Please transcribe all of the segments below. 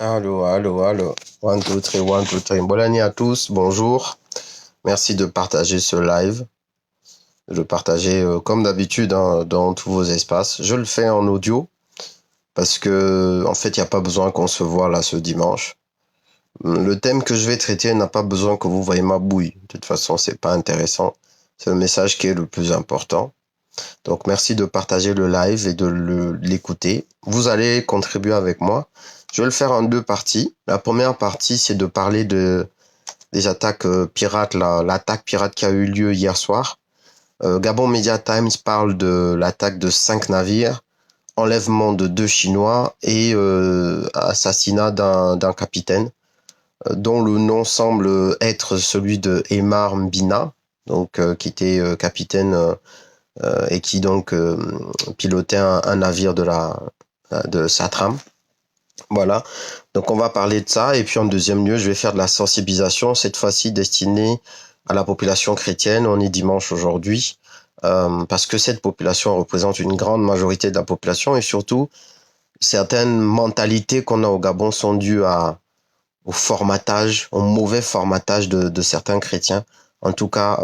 Allô, allô, allô. One, two, three, one, two, three. Bonne année à tous, bonjour. Merci de partager ce live. De le partager comme d'habitude dans tous vos espaces. Je le fais en audio parce que en fait, il n'y a pas besoin qu'on se voit là ce dimanche. Le thème que je vais traiter n'a pas besoin que vous voyez ma bouille. De toute façon, c'est pas intéressant. C'est le message qui est le plus important. Donc, merci de partager le live et de l'écouter. Vous allez contribuer avec moi. Je vais le faire en deux parties. La première partie, c'est de parler des attaques pirates, l'attaque pirate qui a eu lieu hier soir. Gabon Media Times parle de l'attaque de 5 navires, enlèvement de 2 Chinois et assassinat d'un capitaine, dont le nom semble être celui de Emar Mbina, donc qui était capitaine et qui donc pilotait un navire de Satram. Voilà, donc on va parler de ça, et puis en deuxième lieu, je vais faire de la sensibilisation, cette fois-ci destinée à la population chrétienne. On est dimanche aujourd'hui, parce que cette population représente une grande majorité de la population, et surtout, certaines mentalités qu'on a au Gabon sont dues au formatage, au mauvais formatage de certains chrétiens. En tout cas,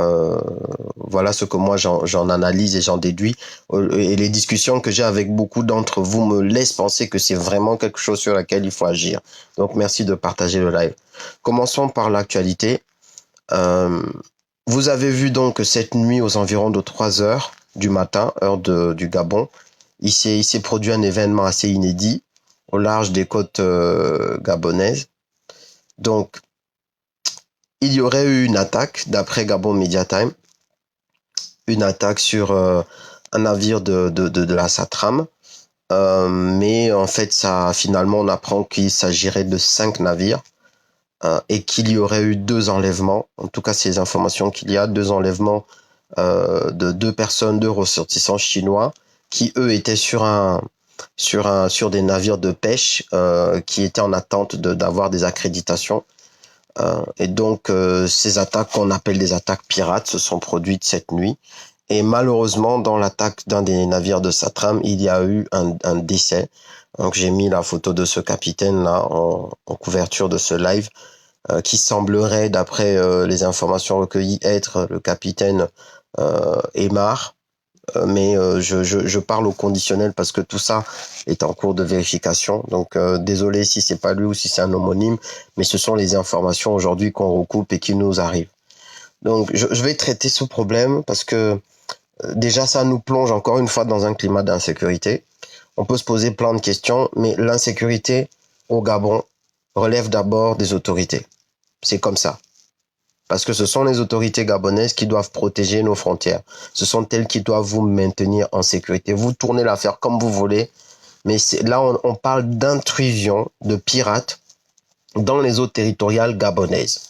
voilà ce que moi j'en analyse et j'en déduis. Et les discussions que j'ai avec beaucoup d'entre vous me laissent penser que c'est vraiment quelque chose sur laquelle il faut agir. Donc merci de partager le live. Commençons par l'actualité. Euh, Vous avez vu donc que cette nuit aux environs de 3 heures du matin, heure du Gabon, il s'est produit un événement assez inédit au large des côtes gabonaises. Donc, il y aurait eu une attaque, d'après Gabon Media Time, une attaque sur un navire de la Satram. Mais en fait, ça, finalement, on apprend qu'il s'agirait de 5 navires et qu'il y aurait eu 2 enlèvements. En tout cas, c'est les informations qu'il y a, 2 enlèvements de 2 personnes, 2 ressortissants chinois qui, eux, étaient sur des navires de pêche qui étaient en attente d'avoir des accréditations. Et donc, ces attaques qu'on appelle des attaques pirates se sont produites cette nuit. Et malheureusement, dans l'attaque d'un des navires de Satram, il y a eu un décès. Donc, j'ai mis la photo de ce capitaine-là en couverture de ce live, qui semblerait, d'après les informations recueillies, être le capitaine Emar. Mais je parle au conditionnel parce que tout ça est en cours de vérification. Donc désolé si c'est pas lui ou si c'est un homonyme, mais ce sont les informations aujourd'hui qu'on recoupe et qui nous arrivent. Donc je vais traiter ce problème parce que déjà ça nous plonge encore une fois dans un climat d'insécurité. On peut se poser plein de questions, mais l'insécurité au Gabon relève d'abord des autorités. C'est comme ça. Parce que ce sont les autorités gabonaises qui doivent protéger nos frontières. Ce sont elles qui doivent vous maintenir en sécurité. Vous tournez l'affaire comme vous voulez, mais là, on parle d'intrusion de pirates dans les eaux territoriales gabonaises.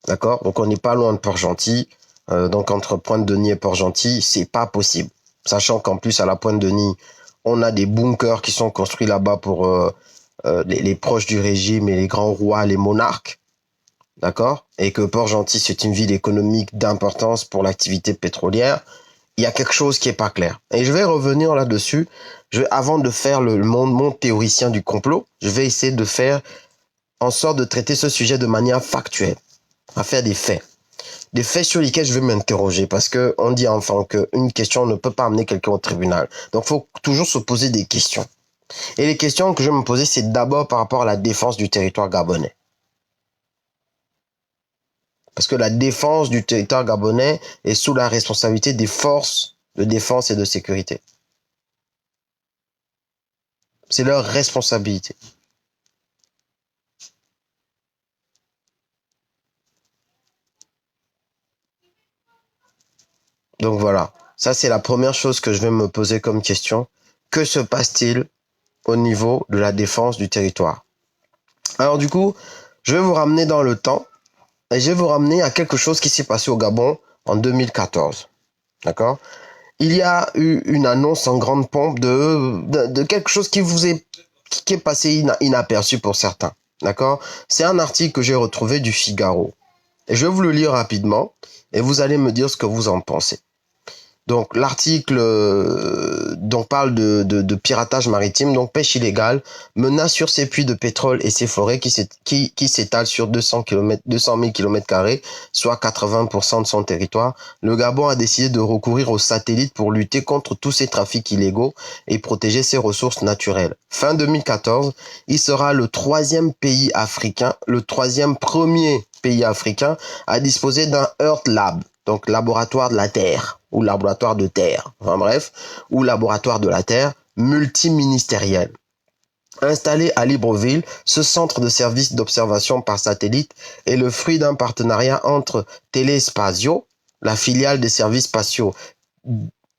D'accord? Donc, on n'est pas loin de Port-Gentil. Donc, entre Pointe-Denis et Port-Gentil, c'est pas possible. Sachant qu'en plus, à la Pointe-Denis, on a des bunkers qui sont construits là-bas pour les proches du régime et les grands rois, les monarques. D'accord? Et que Port-Gentil, c'est une ville économique d'importance pour l'activité pétrolière, il y a quelque chose qui est pas clair. Et je vais revenir là-dessus. Avant de faire mon théoricien du complot, je vais essayer de faire en sorte de traiter ce sujet de manière factuelle, à faire des faits. Des faits sur lesquels je vais m'interroger, parce que on dit enfin qu'une question ne peut pas amener quelqu'un au tribunal. Donc, il faut toujours se poser des questions. Et les questions que je vais me poser, c'est d'abord par rapport à la défense du territoire gabonais. Parce que la défense du territoire gabonais est sous la responsabilité des forces de défense et de sécurité. C'est leur responsabilité. Donc voilà, ça c'est la première chose que je vais me poser comme question. Que se passe-t-il au niveau de la défense du territoire? Alors du coup, je vais vous ramener dans le temps et je vais vous ramener à quelque chose qui s'est passé au Gabon en 2014. D'accord? Il y a eu une annonce en grande pompe de quelque chose qui est passé inaperçu pour certains. D'accord? C'est un article que j'ai retrouvé du Figaro. Et je vais vous le lire rapidement et vous allez me dire ce que vous en pensez. Donc l'article donc parle de piratage maritime, donc pêche illégale, menace sur ses puits de pétrole et ses forêts qui s'étalent sur 200 000 km², soit 80% de son territoire. Le Gabon a décidé de recourir aux satellites pour lutter contre tous ces trafics illégaux et protéger ses ressources naturelles. Fin 2014, il sera le troisième premier pays africain à disposer d'un Earth Lab, donc laboratoire de la Terre, ou laboratoire de Terre, enfin bref, ou laboratoire de la Terre, multiministériel. Installé à Libreville, ce centre de service d'observation par satellite est le fruit d'un partenariat entre Telespazio, la filiale des services spatiaux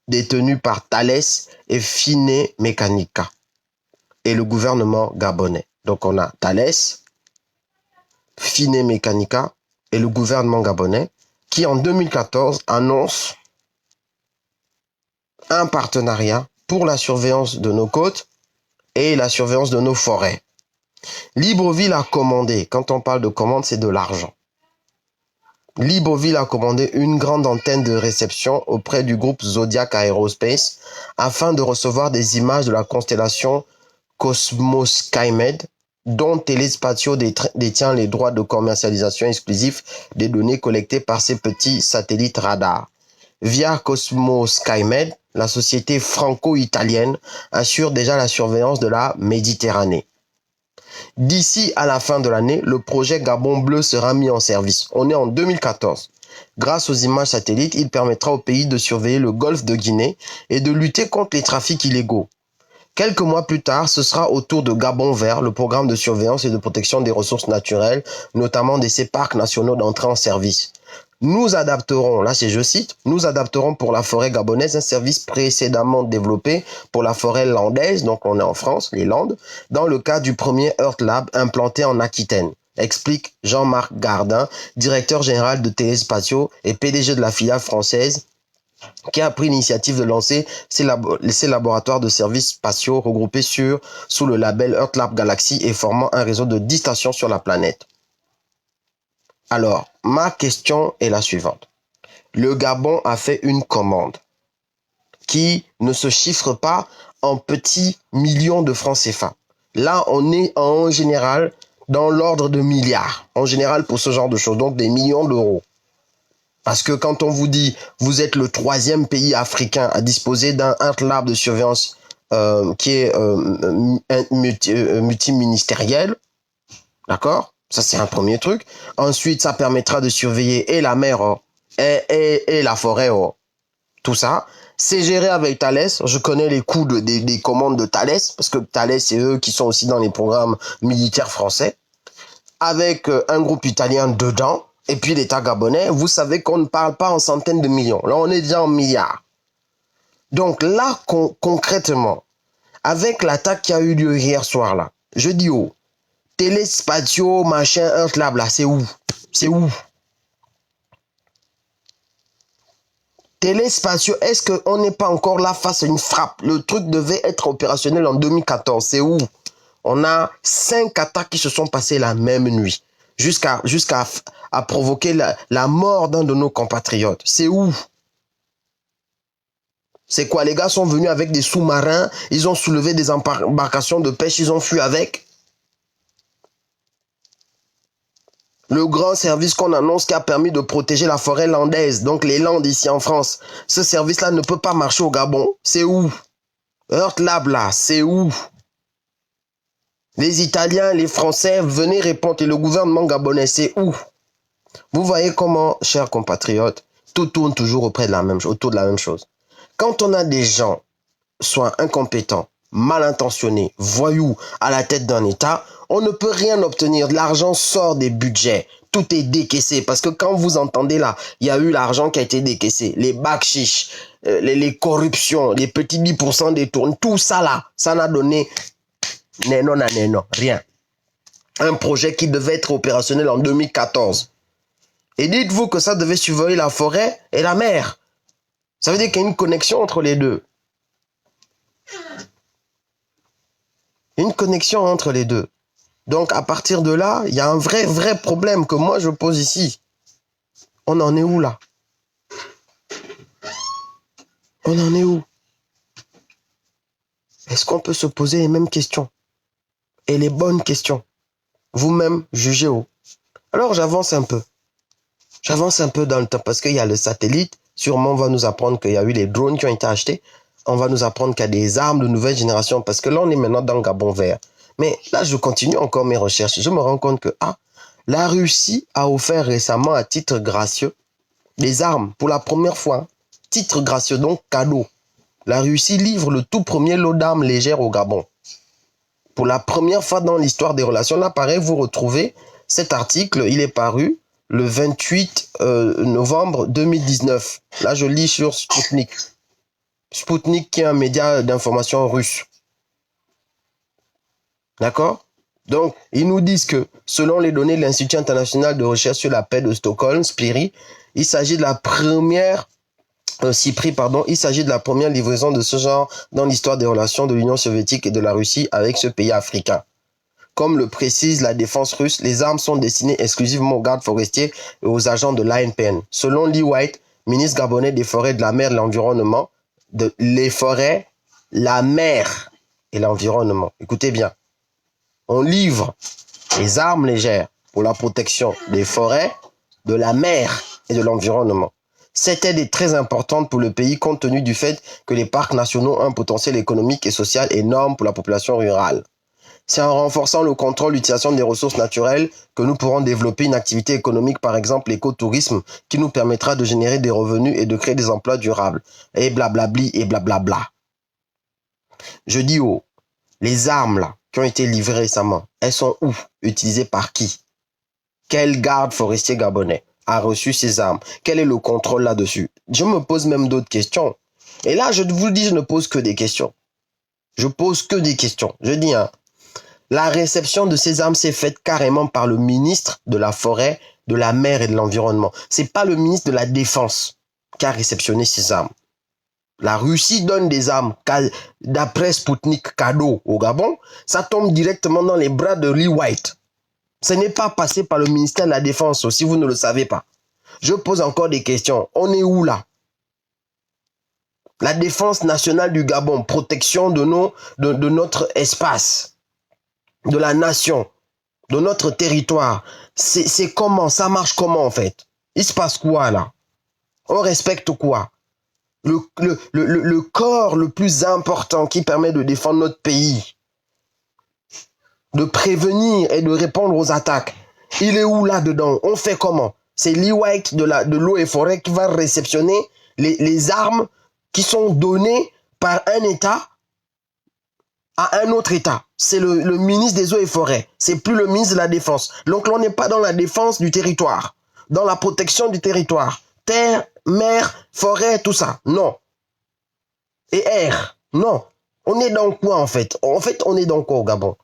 détenue par Thales, et Fine Meccanica, et le gouvernement gabonais. Donc on a Thales, Fine Meccanica et le gouvernement gabonais qui en 2014 annonce un partenariat pour la surveillance de nos côtes et la surveillance de nos forêts. Libreville a commandé, quand on parle de commande, c'est de l'argent. Libreville a commandé une grande antenne de réception auprès du groupe Zodiac Aerospace afin de recevoir des images de la constellation Cosmos Skymed, dont Telespazio détient les droits de commercialisation exclusifs des données collectées par ces petits satellites radars. Via Cosmos Skymed, la société franco-italienne assure déjà la surveillance de la Méditerranée. D'ici à la fin de l'année, le projet Gabon Bleu sera mis en service. On est en 2014. Grâce aux images satellites, il permettra au pays de surveiller le golfe de Guinée et de lutter contre les trafics illégaux. Quelques mois plus tard, ce sera au tour de Gabon Vert, le programme de surveillance et de protection des ressources naturelles, notamment de ces parcs nationaux, d'entrer en service. Nous adapterons, là c'est je cite, nous adapterons pour la forêt gabonaise un service précédemment développé pour la forêt landaise, donc on est en France, les Landes, dans le cadre du premier Earth Lab implanté en Aquitaine, explique Jean-Marc Gardin, directeur général de Telespazio et PDG de la filiale française, qui a pris l'initiative de lancer ces laboratoires de services spatiaux regroupés sous le label Earth Lab Galaxy et formant un réseau de 10 stations sur la planète. Alors, ma question est la suivante. Le Gabon a fait une commande qui ne se chiffre pas en petits millions de francs CFA. Là, on est en général dans l'ordre de milliards, en général pour ce genre de choses, donc des millions d'euros. Parce que quand on vous dit, vous êtes le troisième pays africain à disposer d'un Earth Lab de surveillance qui est multiministériel, d'accord? Ça, c'est un premier truc. Ensuite, ça permettra de surveiller et la mer et la forêt. Tout ça, c'est géré avec Thales. Je connais les coûts des commandes de Thales, parce que Thales, c'est eux qui sont aussi dans les programmes militaires français. Avec un groupe italien dedans, et puis l'État gabonais, vous savez qu'on ne parle pas en centaines de millions. Là, on est déjà en milliards. Donc là, concrètement, avec l'attaque qui a eu lieu hier soir, là, je dis Telespazio, machin, Earth Lab, là, c'est où? C'est où? Telespazio, est-ce qu'on n'est pas encore là face à une frappe? Le truc devait être opérationnel en 2014, c'est où? On a 5 attaques qui se sont passées la même nuit, jusqu'à provoquer la mort d'un de nos compatriotes. C'est où? C'est quoi? Les gars sont venus avec des sous-marins, ils ont soulevé des embarcations de pêche, ils ont fui avec. Le grand service qu'on annonce qui a permis de protéger la forêt landaise, donc les Landes ici en France. Ce service-là ne peut pas marcher au Gabon. C'est où? Earth Lab là, c'est où? Les Italiens, les Français, venez répondre. Et le gouvernement gabonais, c'est où? Vous voyez comment, chers compatriotes, tout tourne toujours autour de la même chose. Quand on a des gens, soit incompétents, mal intentionnés, voyous, à la tête d'un État, on ne peut rien obtenir. L'argent sort des budgets. Tout est décaissé. Parce que quand vous entendez là, il y a eu l'argent qui a été décaissé. Les bakshish, les corruptions, les petits 10% détournés, tout ça là, ça n'a donné rien. Un projet qui devait être opérationnel en 2014. Et dites-vous que ça devait surveiller la forêt et la mer. Ça veut dire qu'il y a une connexion entre les deux. Une connexion entre les deux. Donc, à partir de là, il y a un vrai problème que moi, je pose ici. On en est où, là? On en est où? Est-ce qu'on peut se poser les mêmes questions? Et les bonnes questions? Vous-même, jugez où? Alors j'avance un peu. J'avance un peu dans le temps parce qu'il y a le satellite. Sûrement, on va nous apprendre qu'il y a eu les drones qui ont été achetés. On va nous apprendre qu'il y a des armes de nouvelle génération parce que là, on est maintenant dans le Gabon vert. Mais là, je continue encore mes recherches. Je me rends compte que la Russie a offert récemment à titre gracieux des armes pour la première fois. Titre gracieux, donc cadeau. La Russie livre le tout premier lot d'armes légères au Gabon. Pour la première fois dans l'histoire des relations, là, pareil, vous retrouvez cet article, il est paru le 28 novembre 2019. Là, je lis sur Sputnik. Sputnik qui est un média d'information russe. D'accord? Donc, ils nous disent que, selon les données de l'Institut international de recherche sur la paix de Stockholm, SPIRI, il s'agit de la première il s'agit de la première livraison de ce genre dans l'histoire des relations de l'Union soviétique et de la Russie avec ce pays africain. Comme le précise la défense russe, les armes sont destinées exclusivement aux gardes forestiers et aux agents de l'ANPN. Selon Lee White, ministre gabonais des forêts, de la mer et de l'environnement, les forêts, la mer et l'environnement. Écoutez bien, on livre les armes légères pour la protection des forêts, de la mer et de l'environnement. Cette aide est très importante pour le pays compte tenu du fait que les parcs nationaux ont un potentiel économique et social énorme pour la population rurale. C'est en renforçant le contrôle de l'utilisation des ressources naturelles que nous pourrons développer une activité économique, par exemple l'écotourisme, qui nous permettra de générer des revenus et de créer des emplois durables. Et blablabli et blablabla. Je dis les armes là, qui ont été livrées récemment, elles sont où? Utilisées par qui? Quel garde forestier gabonais a reçu ces armes? Quel est le contrôle là-dessus? Je me pose même d'autres questions. Et là, je vous dis, je ne pose que des questions. Je pose que des questions. Je dis, la réception de ces armes s'est faite carrément par le ministre de la Forêt, de la Mer et de l'Environnement. C'est pas le ministre de la Défense qui a réceptionné ces armes. La Russie donne des armes, d'après Sputnik, cadeau au Gabon. Ça tombe directement dans les bras de Lee White. Ce n'est pas passé par le ministère de la Défense, si vous ne le savez pas. Je pose encore des questions. On est où là? La défense nationale du Gabon, protection de notre espace, de la nation, de notre territoire. C'est comment? Ça marche comment en fait? Il se passe quoi là? On respecte quoi? Le corps le plus important qui permet de défendre notre pays, de prévenir et de répondre aux attaques, il est où là-dedans? On fait comment? C'est Lee White de l'eau et forêt qui va réceptionner les armes qui sont données par un État à un autre État. C'est le ministre des eaux et forêts. C'est plus le ministre de la Défense. Donc on n'est pas dans la défense du territoire, dans la protection du territoire. Terre, mer, forêt, tout ça. Non. Et air. Non. On est dans quoi en fait? En fait, on est dans quoi au Gabon?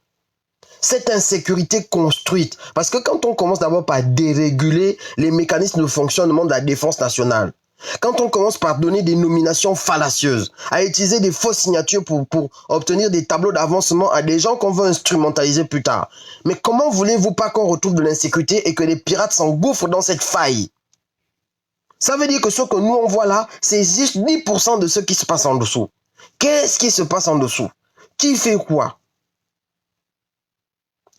Cette insécurité construite. Parce que quand on commence d'abord par déréguler les mécanismes de fonctionnement de la défense nationale, quand on commence par donner des nominations fallacieuses, à utiliser des fausses signatures pour obtenir des tableaux d'avancement à des gens qu'on veut instrumentaliser plus tard. Mais comment voulez-vous pas qu'on retrouve de l'insécurité et que les pirates s'engouffrent dans cette faille? Ça veut dire que ce que nous on voit là, c'est juste 10% de ce qui se passe en dessous. Qu'est-ce qui se passe en dessous? Qui fait quoi?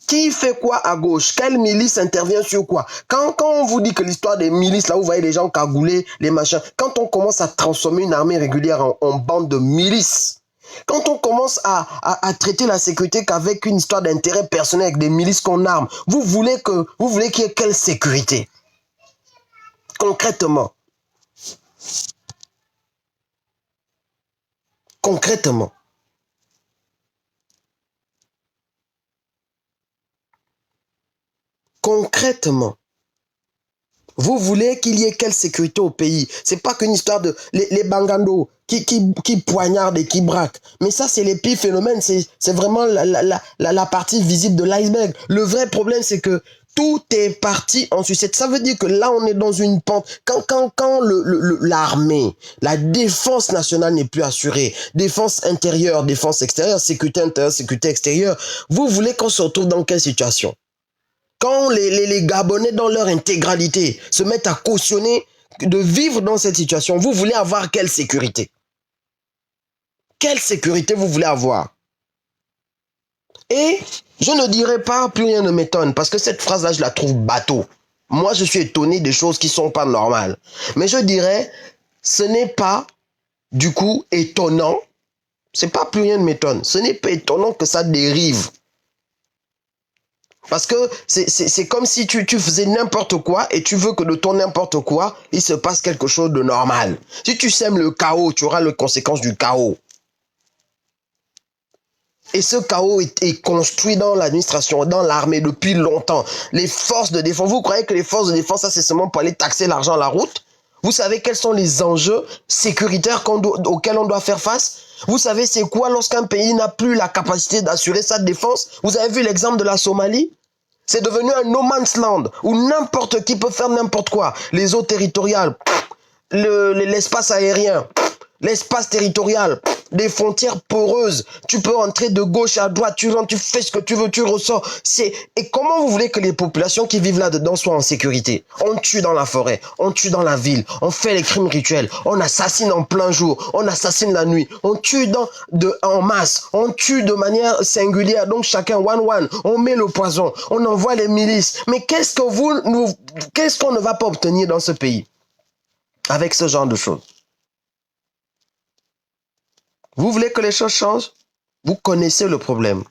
Qui fait quoi à gauche? Quelle milice intervient sur quoi? Quand on vous dit que l'histoire des milices, là vous voyez les gens cagoulés, les machins, quand on commence à transformer une armée régulière en bande de milices, quand on commence à traiter la sécurité qu'avec une histoire d'intérêt personnel avec des milices qu'on arme, vous voulez qu'il y ait quelle sécurité? Concrètement. Concrètement. Concrètement, vous voulez qu'il y ait quelle sécurité au pays? C'est pas qu'une histoire de les bangandos qui poignardent et qui braquent. Mais ça, c'est les pires phénomènes. C'est vraiment la partie visible de l'iceberg. Le vrai problème, c'est que tout est parti en sucette. Ça veut dire que là, on est dans une pente. Quand l'armée, la défense nationale n'est plus assurée, défense intérieure, défense extérieure, sécurité intérieure, sécurité extérieure, vous voulez qu'on se retrouve dans quelle situation? Quand les Gabonais dans leur intégralité se mettent à cautionner de vivre dans cette situation, vous voulez avoir quelle sécurité? quelle sécurité vous voulez avoir? Et je ne dirais pas plus rien ne m'étonne, parce que cette phrase-là, je la trouve bateau. Moi, je suis étonné des choses qui sont pas normales. Mais je dirais, ce n'est pas, du coup, étonnant. C'est pas plus rien ne m'étonne. Ce n'est pas étonnant que ça dérive. Parce que c'est comme si tu faisais n'importe quoi et tu veux que de ton n'importe quoi, il se passe quelque chose de normal. Si tu sèmes le chaos, tu auras les conséquences du chaos. Et ce chaos est construit dans l'administration, dans l'armée depuis longtemps. Les forces de défense, vous croyez que les forces de défense, ça c'est seulement pour aller taxer l'argent à la route? Vous savez quels sont les enjeux sécuritaires auxquels on doit faire face? Vous savez c'est quoi lorsqu'un pays n'a plus la capacité d'assurer sa défense? Vous avez vu l'exemple de la Somalie? C'est devenu un no man's land où n'importe qui peut faire n'importe quoi. Les eaux territoriales, l'espace aérien, l'espace territorial, des frontières poreuses. Tu peux entrer de gauche à droite, tu rentres, tu fais ce que tu veux, tu ressors. Et comment vous voulez que les populations qui vivent là-dedans soient en sécurité? On tue dans la forêt, on tue dans la ville, on fait les crimes rituels, on assassine en plein jour, on assassine la nuit, on tue en masse, on tue de manière singulière, donc chacun one, on met le poison, on envoie les milices. Mais qu'est-ce qu'on ne va pas obtenir dans ce pays avec ce genre de choses? Vous voulez que les choses changent? Vous connaissez le problème.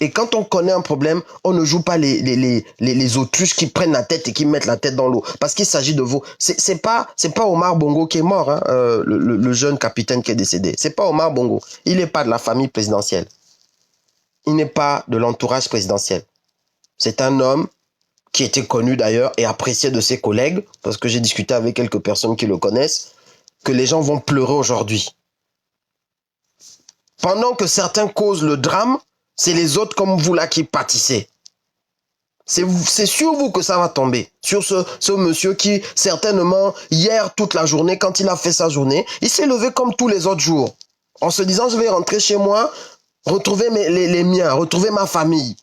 Et quand on connaît un problème, on ne joue pas les autruches qui prennent la tête et qui mettent la tête dans l'eau. Parce qu'il s'agit de vous. C'est pas Omar Bongo qui est mort, hein, le jeune capitaine qui est décédé. C'est pas Omar Bongo. Il n'est pas de la famille présidentielle. Il n'est pas de l'entourage présidentiel. C'est un homme qui était connu d'ailleurs et apprécié de ses collègues, parce que j'ai discuté avec quelques personnes qui le connaissent, que les gens vont pleurer aujourd'hui. Pendant que certains causent le drame, c'est les autres comme vous là qui pâtissez. C'est sur vous que ça va tomber. Sur ce monsieur qui, certainement, hier, toute la journée, quand il a fait sa journée, il s'est levé comme tous les autres jours. En se disant, je vais rentrer chez moi, retrouver les miens, retrouver ma famille.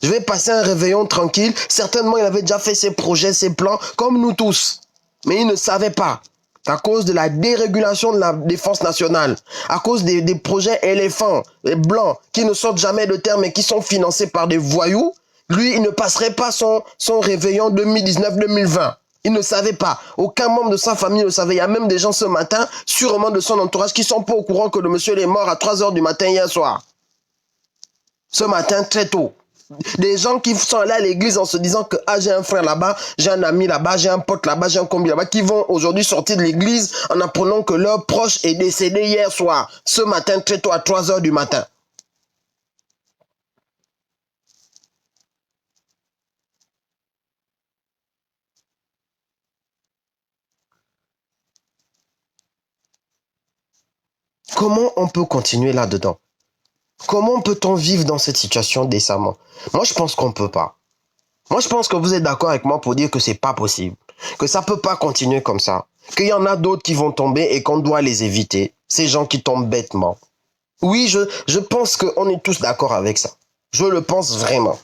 Je vais passer un réveillon tranquille. Certainement, il avait déjà fait ses projets, ses plans, comme nous tous. Mais il ne savait pas. À cause de la dérégulation de la défense nationale, à cause des projets éléphants, les blancs, qui ne sortent jamais de terre, mais qui sont financés par des voyous, lui, il ne passerait pas son réveillon 2019-2020. Il ne savait pas. Aucun membre de sa famille ne savait. Il y a même des gens ce matin, sûrement de son entourage, qui sont pas au courant que le monsieur est mort à 3 heures du matin hier soir. Ce matin, très tôt. Des gens qui sont allés à l'église en se disant que j'ai un frère là-bas, j'ai un ami là-bas, j'ai un pote là-bas, j'ai un combi là-bas, qui vont aujourd'hui sortir de l'église en apprenant que leur proche est décédé hier soir, ce matin très tôt à 3 heures du matin. Comment on peut continuer là-dedans? Comment peut-on vivre dans cette situation décemment? Moi, je pense qu'on ne peut pas. Moi, je pense que vous êtes d'accord avec moi pour dire que c'est pas possible, que ça peut pas continuer comme ça, qu'il y en a d'autres qui vont tomber et qu'on doit les éviter, ces gens qui tombent bêtement. Oui, je pense qu'on est tous d'accord avec ça. Je le pense vraiment.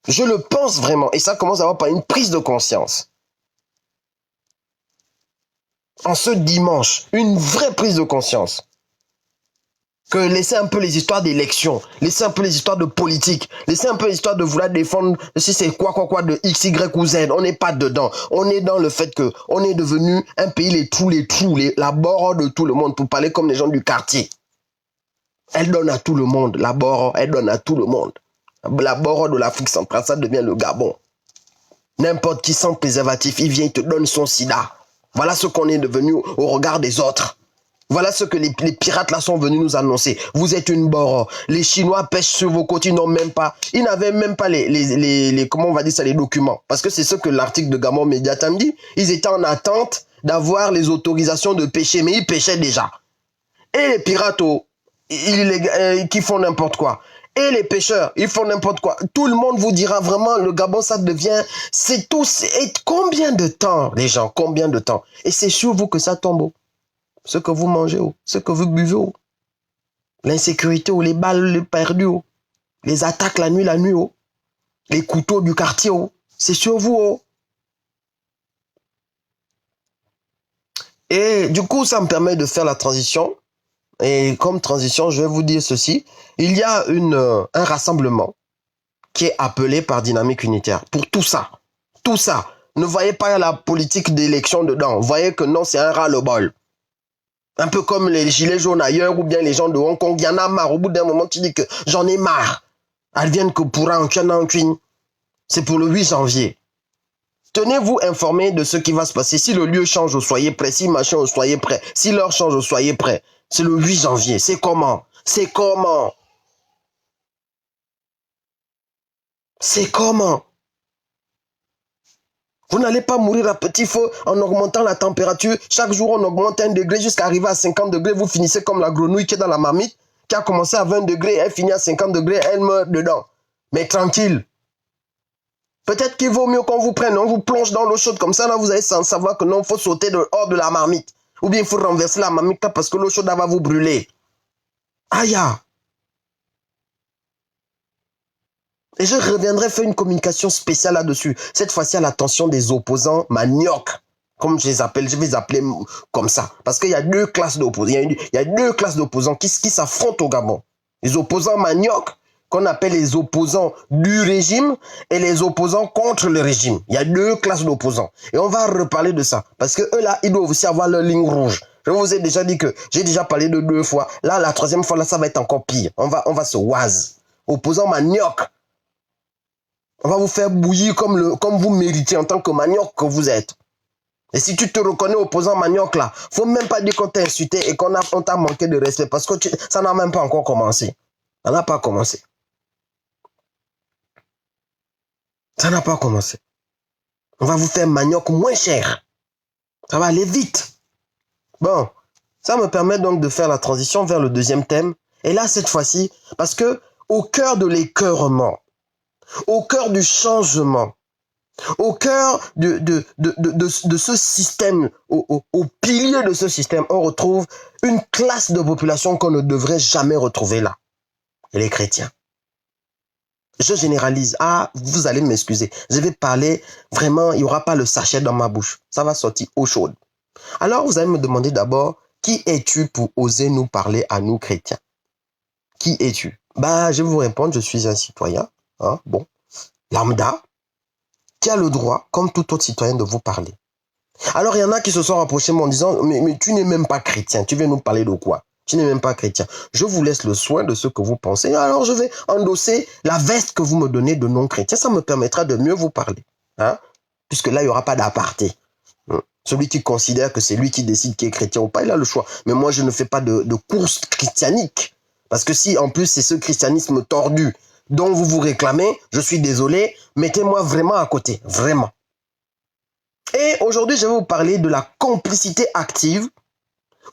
Je le pense vraiment. Et ça commence à avoir par une prise de conscience. En ce dimanche, une vraie prise de conscience. Que laisser un peu les histoires d'élections, laisser un peu les histoires de politique, laisser un peu les histoires de vouloir défendre si c'est quoi de X, Y ou Z. On n'est pas dedans. On est dans le fait que on est devenu un pays la Boro de tout le monde, pour parler comme les gens du quartier. Elle donne à tout le monde. La Boro, elle donne à tout le monde. La Boro de l'Afrique centrale, ça devient le Gabon. N'importe qui sans préservatif, il vient, il te donne son sida. Voilà ce qu'on est devenu au regard des autres. Voilà ce que les pirates là sont venus nous annoncer. Vous êtes une Boro. Les Chinois pêchent sur vos côtes, ils n'avaient même pas comment on va dire ça, les documents. Parce que c'est ce que l'article de Gamon Mediatam dit. Ils étaient en attente d'avoir les autorisations de pêcher, mais ils pêchaient déjà. Et les pirates, qui font n'importe quoi. Et les pêcheurs, ils font n'importe quoi. Tout le monde vous dira vraiment, le Gabon, ça devient, c'est tout. Et combien de temps, les gens, combien de temps? Et c'est sur vous que ça tombe. Ce que vous mangez, ce que vous buvez, l'insécurité, les balles perdues, les attaques la nuit, les couteaux du quartier, c'est sur vous. Et du coup, ça me permet de faire la transition Et comme transition, je vais vous dire ceci. Il y a un rassemblement qui est appelé par Dynamique Unitaire. Pour tout ça. Tout ça. Ne voyez pas la politique d'élection dedans. Voyez que non, c'est un ras-le-bol. Un peu comme les gilets jaunes ailleurs ou bien les gens de Hong Kong. Il y en a marre. Au bout d'un moment, tu dis que j'en ai marre. Elles viennent que pour un cuin. C'est pour le 8 janvier. Tenez-vous informés de ce qui va se passer. Si le lieu change, soyez prêts. Si machin, soyez prêts. Si l'heure change, soyez prêts. C'est le 8 janvier. C'est comment? C'est comment? C'est comment? Vous n'allez pas mourir à petit feu en augmentant la température. Chaque jour, on augmente 1 degré jusqu'à arriver à 50 degrés. Vous finissez comme la grenouille qui est dans la marmite, qui a commencé à 20 degrés, elle finit à 50 degrés, elle meurt dedans. Mais tranquille. Peut-être qu'il vaut mieux qu'on vous prenne, on vous plonge dans l'eau chaude comme ça, là vous allez savoir que non, il faut sauter hors de la marmite. Ou bien il faut renverser la marmite là, parce que l'eau chaude va vous brûler. Aïe! Et je reviendrai faire une communication spéciale là-dessus. Cette fois-ci à l'attention des opposants maniocs. Comme je les appelle, je vais les appeler comme ça. Parce qu'il y a deux classes d'opposants. Il y a deux classes d'opposants qui s'affrontent au Gabon. Les opposants maniocs, qu'on appelle les opposants du régime, et les opposants contre le régime. Il y a deux classes d'opposants. Et on va reparler de ça. Parce que eux là, ils doivent aussi avoir leur ligne rouge. Je vous ai déjà dit que j'ai déjà parlé de 2 fois. Là, la 3e fois, là, ça va être encore pire. On va se oise. Opposants maniocs. On va vous faire bouillir comme vous méritez en tant que manioc que vous êtes. Et si tu te reconnais opposant manioc là, faut même pas dire qu'on t'a insulté et qu'on t'a manqué de respect parce que ça n'a même pas encore commencé. Ça n'a pas commencé. Ça n'a pas commencé. On va vous faire manioc moins cher. Ça va aller vite. Bon, ça me permet donc de faire la transition vers le 2e thème. Et là, cette fois-ci, parce que au cœur de l'écœurement, au cœur du changement, au cœur de ce système, au pilier de ce système, on retrouve une classe de population qu'on ne devrait jamais retrouver là. Et les chrétiens. Je généralise. Ah, vous allez m'excuser. Je vais parler vraiment, il n'y aura pas le sachet dans ma bouche. Ça va sortir eau chaude. Alors, vous allez me demander d'abord, qui es-tu pour oser nous parler à nous chrétiens? Qui es-tu? Bah, je vais vous répondre, je suis un citoyen, hein, bon, lambda, qui a le droit, comme tout autre citoyen, de vous parler. Alors, il y en a qui se sont rapprochés en disant, mais tu n'es même pas chrétien, tu viens nous parler de quoi? Tu n'es même pas chrétien. Je vous laisse le soin de ce que vous pensez. Alors, je vais endosser la veste que vous me donnez de non-chrétien. Ça me permettra de mieux vous parler. Hein? Puisque là, il n'y aura pas d'aparté. Celui qui considère que c'est lui qui décide qui est chrétien ou pas, il a le choix. Mais moi, je ne fais pas de course christianique. Parce que si, en plus, c'est ce christianisme tordu dont vous vous réclamez, je suis désolé, mettez-moi vraiment à côté. Vraiment. Et aujourd'hui, je vais vous parler de la complicité active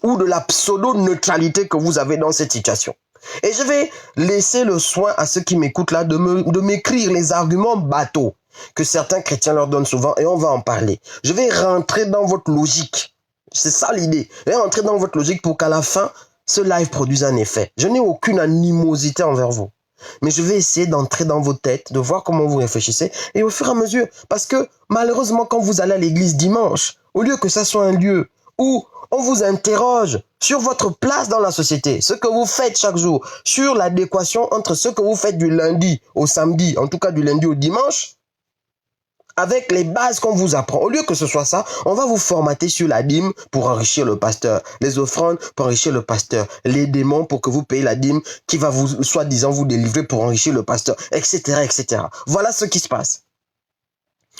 ou de la pseudo-neutralité que vous avez dans cette situation. Et je vais laisser le soin à ceux qui m'écoutent là de m'écrire les arguments bateaux que certains chrétiens leur donnent souvent et on va en parler. Je vais rentrer dans votre logique. C'est ça l'idée. Je vais rentrer dans votre logique pour qu'à la fin, ce live produise un effet. Je n'ai aucune animosité envers vous. Mais je vais essayer d'entrer dans vos têtes, de voir comment vous réfléchissez et au fur et à mesure. Parce que malheureusement, quand vous allez à l'église dimanche, au lieu que ça soit un lieu où on vous interroge sur votre place dans la société, ce que vous faites chaque jour, sur l'adéquation entre ce que vous faites du lundi au samedi, en tout cas du lundi au dimanche, avec les bases qu'on vous apprend. Au lieu que ce soit ça, on va vous formater sur la dîme pour enrichir le pasteur, les offrandes pour enrichir le pasteur, les démons pour que vous payez la dîme qui va vous, soi-disant, vous délivrer pour enrichir le pasteur, etc., etc. Voilà ce qui se passe.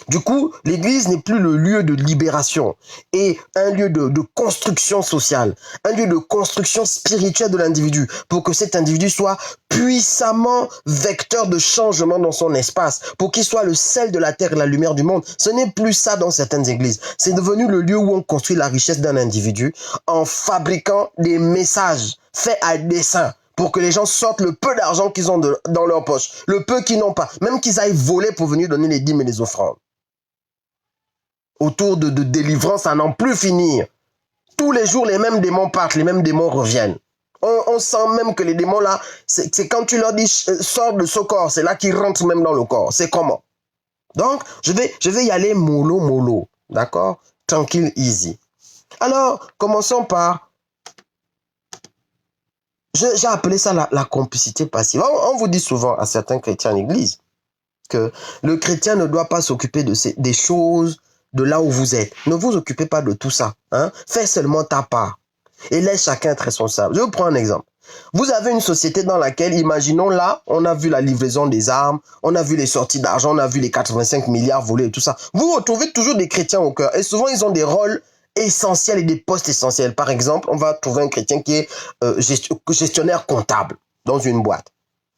Du coup, l'église n'est plus le lieu de libération et un lieu de construction sociale, un lieu de construction spirituelle de l'individu pour que cet individu soit puissamment vecteur de changement dans son espace, pour qu'il soit le sel de la terre et la lumière du monde. Ce n'est plus ça dans certaines églises. C'est devenu le lieu où on construit la richesse d'un individu en fabriquant des messages faits à dessein pour que les gens sortent le peu d'argent qu'ils ont dans leur poche, le peu qu'ils n'ont pas, même qu'ils aillent voler pour venir donner les dîmes et les offrandes. Autour de délivrance à n'en plus finir. Tous les jours, les mêmes démons partent, les mêmes démons reviennent. On sent même que les démons là, c'est quand tu leur dis sors de ce corps, c'est là qu'ils rentrent même dans le corps. C'est comment? Donc, je vais y aller mollo, mollo. D'accord? Tranquille, easy. Alors, commençons par J'ai appelé ça la complicité passive. On vous dit souvent à certains chrétiens en église que le chrétien ne doit pas s'occuper des choses de là où vous êtes. Ne vous occupez pas de tout ça. Hein? Fais seulement ta part. Et laisse chacun être responsable. Je vous prends un exemple. Vous avez une société dans laquelle, imaginons là, on a vu la livraison des armes, on a vu les sorties d'argent, on a vu les 85 milliards volés et tout ça. Vous retrouvez toujours des chrétiens au cœur. Et souvent, ils ont des rôles essentiels et des postes essentiels. Par exemple, on va trouver un chrétien qui est gestionnaire comptable dans une boîte.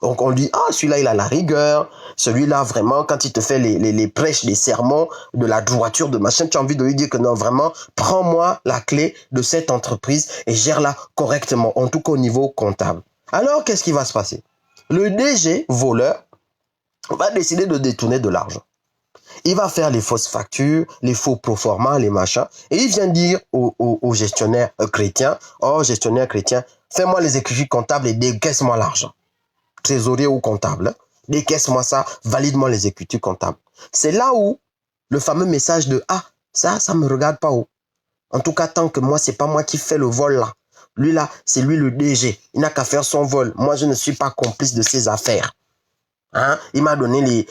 Donc on dit, ah, celui-là, il a la rigueur. Celui-là, vraiment, quand il te fait les prêches, les sermons, de la droiture, de machin, tu as envie de lui dire que non, vraiment, prends-moi la clé de cette entreprise et gère-la correctement, en tout cas au niveau comptable. Alors, qu'est-ce qui va se passer? Le DG, voleur, va décider de détourner de l'argent. Il va faire les fausses factures, les faux proformas, les machins, et il vient dire au gestionnaire chrétien, oh, gestionnaire chrétien, fais-moi les écritures comptables et décaisse-moi l'argent. Trésorier ou comptable, décaisse-moi ça, valide-moi les écritures comptables. C'est là où le fameux message de ah, ça me regarde pas où. En tout cas, tant que moi, c'est pas moi qui fais le vol là. Lui là, c'est lui le DG. Il n'a qu'à faire son vol. Moi, je ne suis pas complice de ses affaires. Hein? Il m'a donné les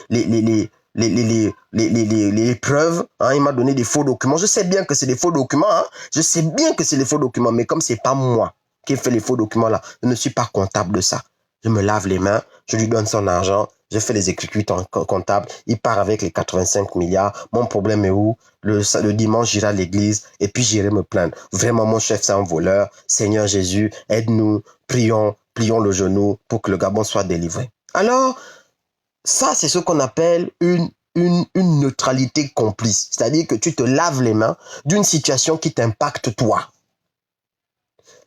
preuves. Hein? Il m'a donné des faux documents. Je sais bien que c'est des faux documents. Hein? Je sais bien que c'est des faux documents. Mais comme c'est pas moi qui ai fait les faux documents là, je ne suis pas comptable de ça. Je me lave les mains, je lui donne son argent, je fais les écritures comptables, il part avec les 85 milliards. Mon problème est où? Le dimanche, j'irai à l'église et puis j'irai me plaindre. Vraiment, mon chef, c'est un voleur. Seigneur Jésus, aide-nous, prions, plions le genou pour que le Gabon soit délivré. Alors, ça, c'est ce qu'on appelle une neutralité complice. C'est-à-dire que tu te laves les mains d'une situation qui t'impacte toi.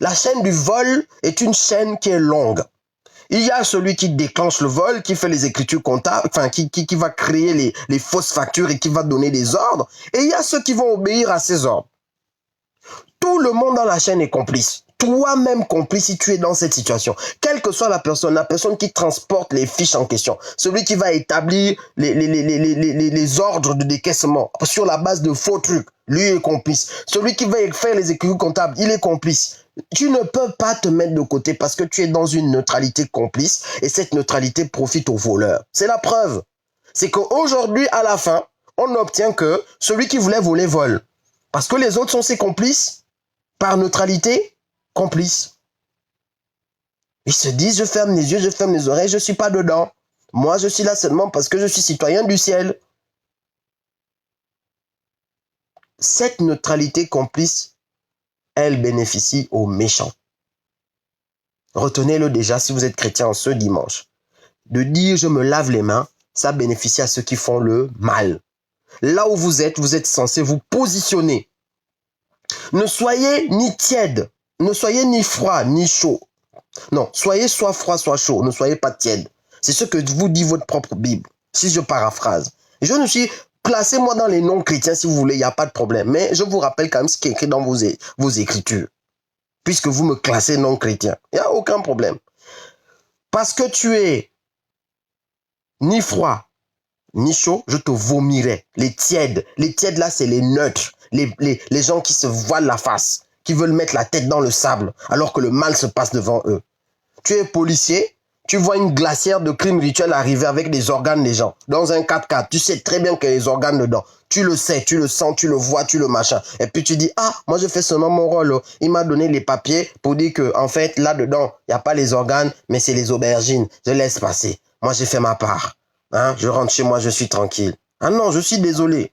La chaîne du vol est une chaîne qui est longue. Il y a celui qui déclenche le vol, qui fait les écritures comptables, enfin, qui va créer les fausses factures et qui va donner des ordres. Et il y a ceux qui vont obéir à ces ordres. Tout le monde dans la chaîne est complice. Toi-même complice si tu es dans cette situation. Quelle que soit la personne qui transporte les fiches en question, celui qui va établir les ordres de décaissement sur la base de faux trucs, lui est complice. Celui qui va faire les écritures comptables, il est complice. Tu ne peux pas te mettre de côté parce que tu es dans une neutralité complice et cette neutralité profite aux voleurs. C'est la preuve. C'est qu'aujourd'hui, à la fin, on obtient que celui qui voulait voler vole. Parce que les autres sont ses complices. Par neutralité, complices. Ils se disent, je ferme les yeux, je ferme les oreilles, je ne suis pas dedans. Moi, je suis là seulement parce que je suis citoyen du ciel. Cette neutralité complice, elle bénéficie aux méchants. Retenez-le déjà si vous êtes chrétien ce dimanche. De dire je me lave les mains, ça bénéficie à ceux qui font le mal. Là où vous êtes censé vous positionner. Ne soyez ni tiède, ne soyez ni froid, ni chaud. Non, soyez soit froid, soit chaud, ne soyez pas tiède. C'est ce que vous dit votre propre Bible, si je paraphrase. Je ne suis... Placez-moi dans les non-chrétiens si vous voulez, il n'y a pas de problème. Mais je vous rappelle quand même ce qui est écrit dans vos écritures. Puisque vous me classez non-chrétien, il n'y a aucun problème. Parce que tu es ni froid, ni chaud, je te vomirai. Les tièdes là, c'est les neutres. Les gens qui se voilent la face, qui veulent mettre la tête dans le sable, alors que le mal se passe devant eux. Tu es policier, tu vois une glacière de crimes rituels arriver avec des organes des gens, dans un 4x4, tu sais très bien qu'il y a les organes dedans. Tu le sais, tu le sens, tu le vois, tu le machin. Et puis tu dis, ah, moi je fais seulement mon rôle. Il m'a donné les papiers pour dire que, en fait, là-dedans, il n'y a pas les organes, mais c'est les aubergines. Je laisse passer. Moi j'ai fait ma part. Hein? Je rentre chez moi, je suis tranquille. Ah non, je suis désolé.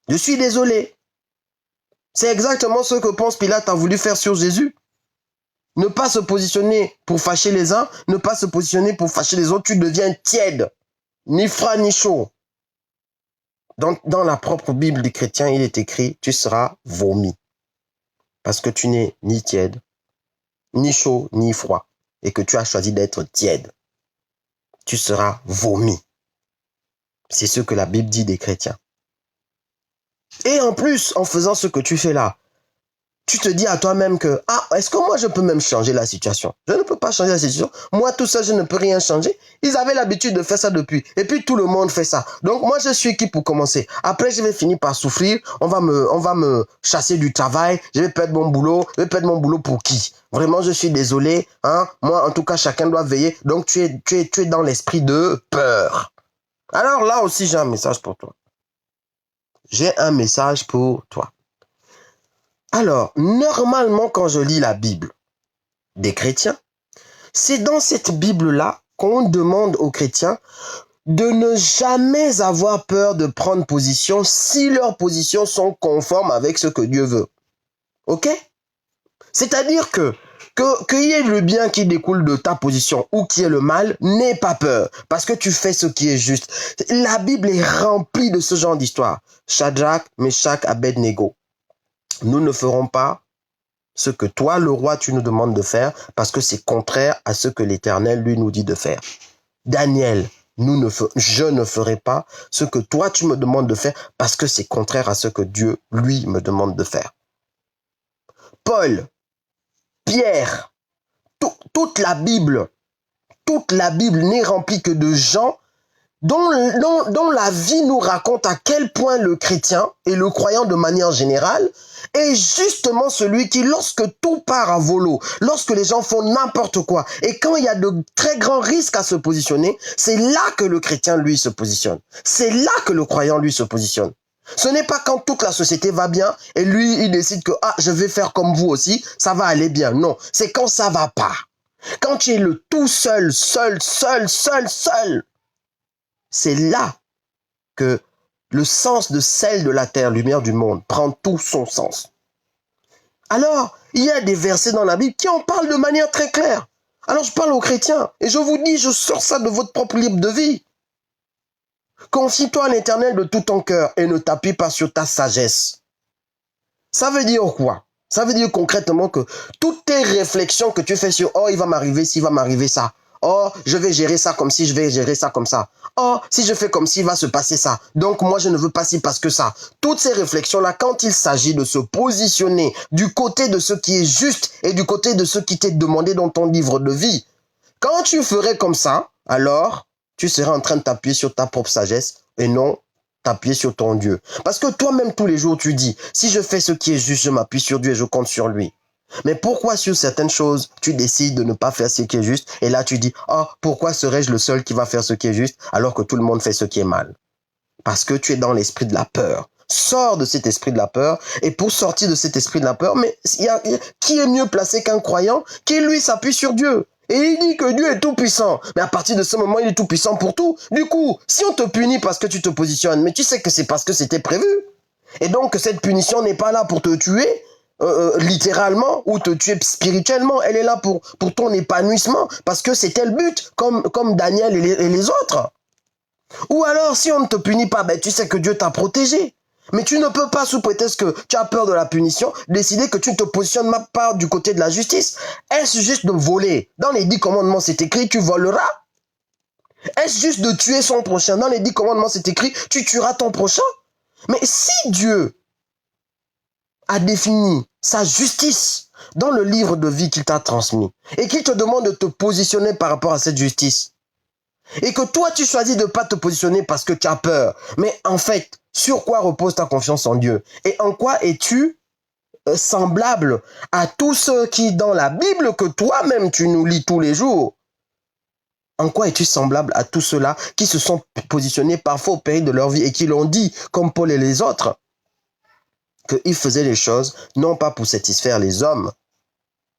Je suis désolé. C'est exactement ce que Ponce Pilate a voulu faire sur Jésus. Ne pas se positionner pour fâcher les uns, ne pas se positionner pour fâcher les autres, tu deviens tiède, ni froid ni chaud. Dans la propre Bible des chrétiens, il est écrit, tu seras vomi. Parce que tu n'es ni tiède, ni chaud, ni froid. Et que tu as choisi d'être tiède. Tu seras vomi. C'est ce que la Bible dit des chrétiens. Et en plus, en faisant ce que tu fais là, tu te dis à toi-même que, est-ce que moi je peux même changer la situation? Je ne peux pas changer la situation. Moi, tout ça, je ne peux rien changer. Ils avaient l'habitude de faire ça depuis. Et puis, tout le monde fait ça. Donc, moi, je suis qui pour commencer? Après, je vais finir par souffrir. On va me chasser du travail. Je vais perdre mon boulot. Je vais perdre mon boulot pour qui? Vraiment, je suis désolé. Hein? Moi, en tout cas, chacun doit veiller. Donc, tu es dans l'esprit de peur. Alors là aussi, j'ai un message pour toi. J'ai un message pour toi. Alors, normalement, quand je lis la Bible des chrétiens, c'est dans cette Bible-là qu'on demande aux chrétiens de ne jamais avoir peur de prendre position si leurs positions sont conformes avec ce que Dieu veut. Ok? C'est-à-dire qu'il y ait le bien qui découle de ta position ou qu'il y ait le mal, n'aie pas peur, parce que tu fais ce qui est juste. La Bible est remplie de ce genre d'histoire. Shadrach, Meshach, Abednego. Nous ne ferons pas ce que toi, le roi, tu nous demandes de faire, parce que c'est contraire à ce que l'Éternel, lui, nous dit de faire. Daniel, je ne ferai pas ce que toi, tu me demandes de faire, parce que c'est contraire à ce que Dieu, lui, me demande de faire. Paul, Pierre, toute la Bible n'est remplie que de gens dont la vie nous raconte à quel point le chrétien et le croyant de manière générale est justement celui qui, lorsque tout part à volo, lorsque les gens font n'importe quoi, et quand il y a de très grands risques à se positionner, c'est là que le chrétien, lui, se positionne. C'est là que le croyant, lui, se positionne. Ce n'est pas quand toute la société va bien et lui, il décide que je vais faire comme vous aussi, ça va aller bien. Non, c'est quand ça va pas. Quand tu es le tout seul, c'est là que le sens de sel de la terre, lumière du monde, prend tout son sens. Alors, il y a des versets dans la Bible qui en parlent de manière très claire. Alors, je parle aux chrétiens et je vous dis, je sors ça de votre propre livre de vie. Confie-toi à l'Éternel de tout ton cœur et ne t'appuie pas sur ta sagesse. Ça veut dire quoi? Ça veut dire concrètement que toutes tes réflexions que tu fais sur « il va m'arriver ci, il va m'arriver ça ». Oh, je vais gérer ça comme si, je vais gérer ça comme ça. Oh, si je fais comme si, il va se passer ça. Donc, moi, je ne veux pas ci parce que ça. Toutes ces réflexions-là, quand il s'agit de se positionner du côté de ce qui est juste et du côté de ce qui t'est demandé dans ton livre de vie, quand tu ferais comme ça, alors, tu serais en train de t'appuyer sur ta propre sagesse et non t'appuyer sur ton Dieu. Parce que toi-même, tous les jours, tu dis, si je fais ce qui est juste, je m'appuie sur Dieu et je compte sur lui. Mais pourquoi sur certaines choses, tu décides de ne pas faire ce qui est juste et là tu dis, pourquoi serais-je le seul qui va faire ce qui est juste alors que tout le monde fait ce qui est mal? Parce que tu es dans l'esprit de la peur. Sors de cet esprit de la peur et pour sortir de cet esprit de la peur, mais qui est mieux placé qu'un croyant qui lui s'appuie sur Dieu? Et il dit que Dieu est tout puissant. Mais à partir de ce moment, il est tout puissant pour tout. Du coup, si on te punit parce que tu te positionnes, mais tu sais que c'est parce que c'était prévu. Et donc, cette punition n'est pas là pour te tuer, littéralement, ou te tuer spirituellement. Elle est là pour ton épanouissement, parce que c'était le but, comme Daniel et les autres. Ou alors, si on ne te punit pas, tu sais que Dieu t'a protégé. Mais tu ne peux pas, sous prétexte que tu as peur de la punition, décider que tu ne te positionnes pas du côté de la justice. Est-ce juste de voler? Dans les 10 commandements, c'est écrit, tu voleras. Est-ce juste de tuer son prochain? Dans les 10 commandements, c'est écrit, tu tueras ton prochain. Mais si Dieu a défini sa justice dans le livre de vie qu'il t'a transmis et qu'il te demande de te positionner par rapport à cette justice, et que toi, tu choisis de ne pas te positionner parce que tu as peur, mais en fait, sur quoi repose ta confiance en Dieu? Et en quoi es-tu semblable à tous ceux qui, dans la Bible que toi-même tu nous lis tous les jours, en quoi es-tu semblable à tous ceux-là qui se sont positionnés parfois au péril de leur vie et qui l'ont dit, comme Paul et les autres, qu'ils faisaient les choses non pas pour satisfaire les hommes,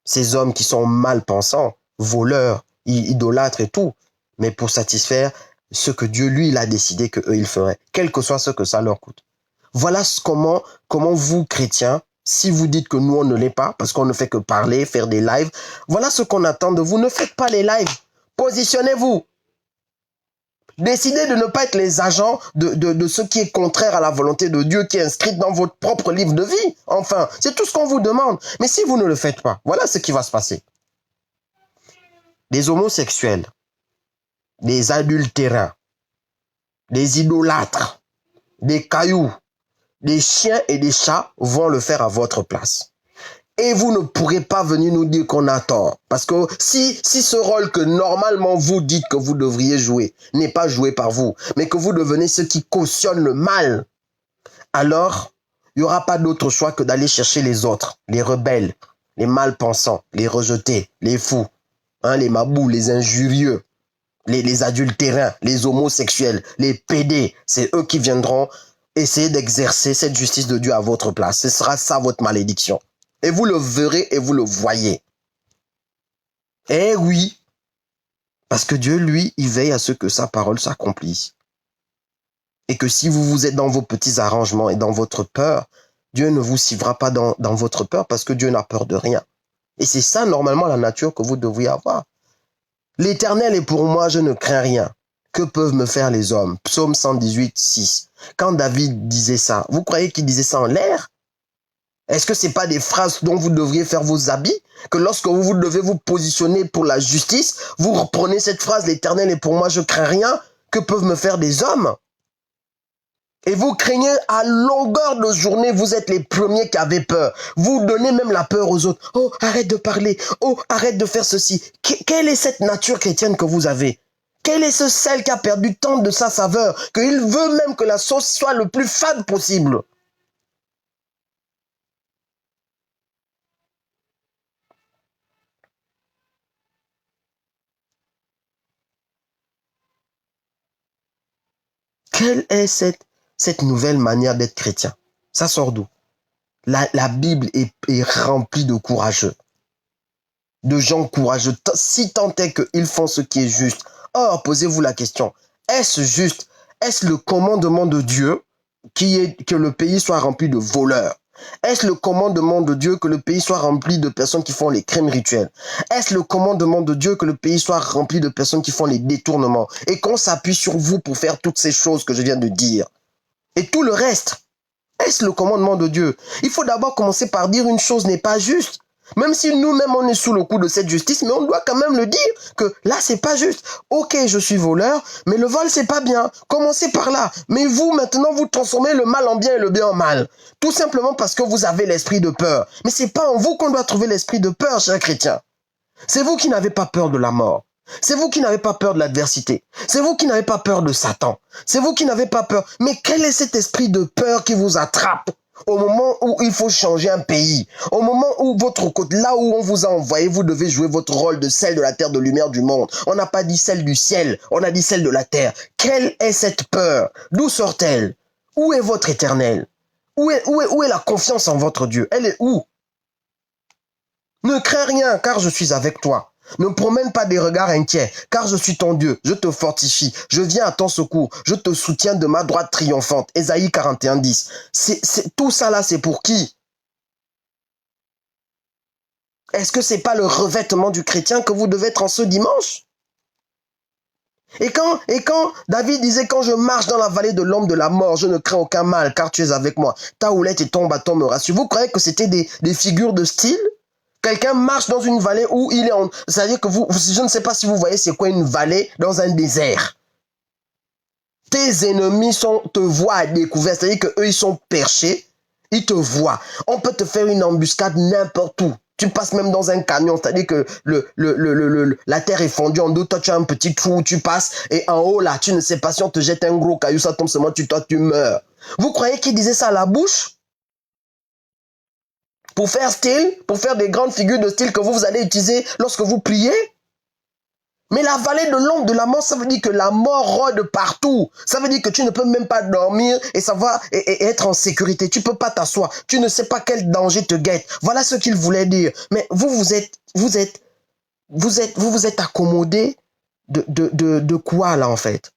ces hommes qui sont mal pensants, voleurs, idolâtres et tout, mais pour satisfaire ce que Dieu, lui, il a décidé qu'eux, ils feraient, quel que soit ce que ça leur coûte. Voilà comment vous, chrétiens, si vous dites que nous, on ne l'est pas, parce qu'on ne fait que parler, faire des lives, voilà ce qu'on attend de vous. Ne faites pas les lives. Positionnez-vous. Décidez de ne pas être les agents de ce qui est contraire à la volonté de Dieu qui est inscrite dans votre propre livre de vie. Enfin, c'est tout ce qu'on vous demande. Mais si vous ne le faites pas, voilà ce qui va se passer. Des homosexuels, des adultérins, des idolâtres, des cailloux, des chiens et des chats vont le faire à votre place. Et vous ne pourrez pas venir nous dire qu'on a tort. Parce que si ce rôle que normalement vous dites que vous devriez jouer n'est pas joué par vous, mais que vous devenez ceux qui cautionnent le mal, alors il n'y aura pas d'autre choix que d'aller chercher les autres, les rebelles, les mal-pensants, les rejetés, les fous, les mabous, les injurieux, les adultérins, les homosexuels, les pédés. C'est eux qui viendront essayer d'exercer cette justice de Dieu à votre place. Ce sera ça votre malédiction. Et vous le verrez et vous le voyez. Eh oui, parce que Dieu, lui, il veille à ce que sa parole s'accomplisse. Et que si vous êtes dans vos petits arrangements et dans votre peur, Dieu ne vous suivra pas dans votre peur parce que Dieu n'a peur de rien. Et c'est ça, normalement, la nature que vous devriez avoir. L'Éternel est pour moi, je ne crains rien. Que peuvent me faire les hommes? Psaume 118, 6. Quand David disait ça, vous croyez qu'il disait ça en l'air? Est-ce que ce n'est pas des phrases dont vous devriez faire vos habits? Que lorsque vous devez vous positionner pour la justice, vous reprenez cette phrase, l'Éternel est pour moi, je crains rien. Que peuvent me faire des hommes? Et vous craignez à longueur de journée, vous êtes les premiers qui avez peur. Vous donnez même la peur aux autres. Oh, arrête de parler. Oh, arrête de faire ceci. Quelle est cette nature chrétienne que vous avez? Quel est ce sel qui a perdu tant de sa saveur, qu'il veut même que la sauce soit le plus fade possible? Quelle est cette nouvelle manière d'être chrétien? Ça sort d'où? La Bible est remplie de courageux. De gens courageux, si tant est qu'ils font ce qui est juste. Or, posez-vous la question, est-ce juste? Est-ce le commandement de Dieu que le pays soit rempli de voleurs? Est-ce le commandement de Dieu que le pays soit rempli de personnes qui font les crimes rituels? Est-ce le commandement de Dieu que le pays soit rempli de personnes qui font les détournements et qu'on s'appuie sur vous pour faire toutes ces choses que je viens de dire? Et tout le reste, est-ce le commandement de Dieu? Il faut d'abord commencer par dire une chose n'est pas juste. Même si nous-mêmes on est sous le coup de cette justice, mais on doit quand même le dire que là c'est pas juste. Ok, je suis voleur, mais le vol c'est pas bien. Commencez par là. Mais vous maintenant vous transformez le mal en bien et le bien en mal. Tout simplement parce que vous avez l'esprit de peur. Mais c'est pas en vous qu'on doit trouver l'esprit de peur, chers chrétiens. C'est vous qui n'avez pas peur de la mort. C'est vous qui n'avez pas peur de l'adversité. C'est vous qui n'avez pas peur de Satan. C'est vous qui n'avez pas peur. Mais quel est cet esprit de peur qui vous attrape au moment où il faut changer un pays? Au moment où votre côté, là où on vous a envoyé, vous devez jouer votre rôle de sel de la terre, de lumière du monde. On n'a pas dit sel du ciel, on a dit sel de la terre. Quelle est cette peur? D'où sort-elle? Où est votre éternel? Où est la confiance en votre Dieu? Elle est où? Ne crains rien, car je suis avec toi. Ne promène pas des regards inquiets, car je suis ton Dieu, je te fortifie, je viens à ton secours, je te soutiens de ma droite triomphante. Ésaïe 41, 10. Tout ça là, c'est pour qui? Est-ce que c'est pas le revêtement du chrétien que vous devez être en ce dimanche? Et quand David disait, quand je marche dans la vallée de l'ombre de la mort, je ne crains aucun mal, car tu es avec moi. Ta houlette et ton bâton me rassurent. Vous croyez que c'était des figures de style? Quelqu'un marche dans une vallée où il est en... C'est-à-dire que je ne sais pas si vous voyez c'est quoi une vallée dans un désert. Tes ennemis te voient à découvert, c'est-à-dire qu'eux ils sont perchés, ils te voient. On peut te faire une embuscade n'importe où. Tu passes même dans un camion, c'est-à-dire que la terre est fondue en deux, toi tu as un petit trou où tu passes, et en haut là, tu ne sais pas si on te jette un gros caillou, ça tombe seulement, toi tu meurs. Vous croyez qu'il disait ça à la bouche? Pour faire style, pour faire des grandes figures de style que vous allez utiliser lorsque vous priez. Mais la vallée de l'ombre de la mort, ça veut dire que la mort rôde partout. Ça veut dire que tu ne peux même pas dormir et savoir et être en sécurité. Tu peux pas t'asseoir. Tu ne sais pas quel danger te guette. Voilà ce qu'il voulait dire. Mais vous êtes accommodé de quoi là en fait?